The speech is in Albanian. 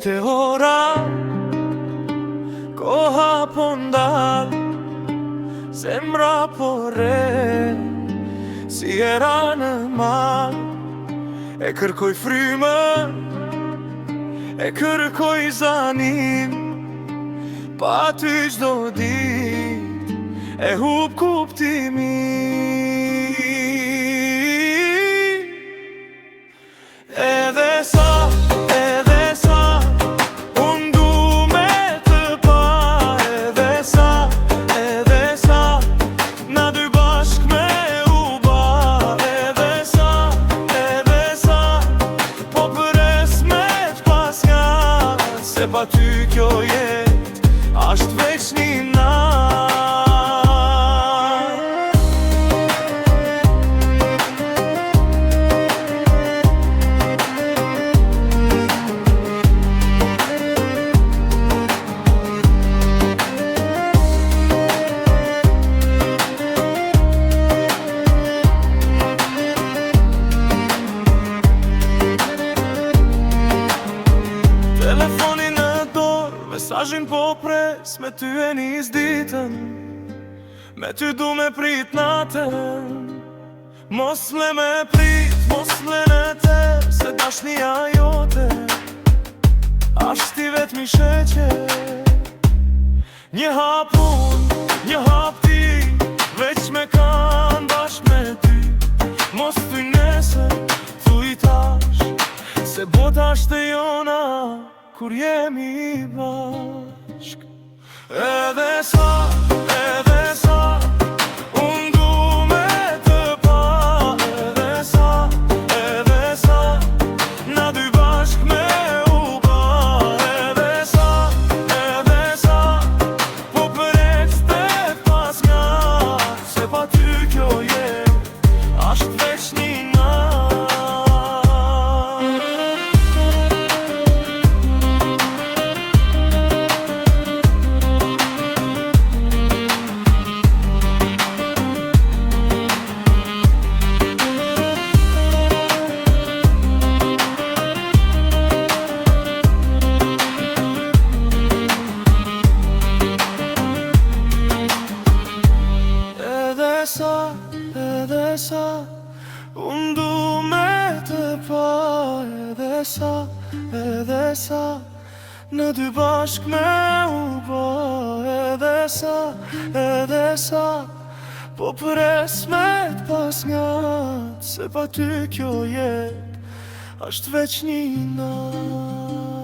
Te ora koha po ndal, zemra po re, si era në mal. E kërkoj frymën, e kërkoj zanin, pa ty çdo dit e hub kuptimin. Edhe sa unë du me të pa, edhe sa na dy bashk me u ba, edhe sa po përes me t'pas nga, se pa ty kjo jet asht veç një nat. Telefonin në dorë, mesazhin po pres, me ty e nis ditën, me ty du me prit natën. Mos le me prit, mos le në te, se dashnia jote asht i vetmi sheqer. Një hap unë, një hap ti, veç me kan bashk me ty. Mos thuj nesër, thuj tash, se bota asht e jona kur jemi bashk. Edhe sa unë du me të pa, edhe sa na dy bashk me u ba, edhe sa po përec të pas nga, se pa ty kjo jet asht veç një nat. Edhe sa unë du me të pa, edhe sa në dy bashk me u ba, edhe sa po përes me t'pas nga, se pa ty kjo jet asht veç një nat.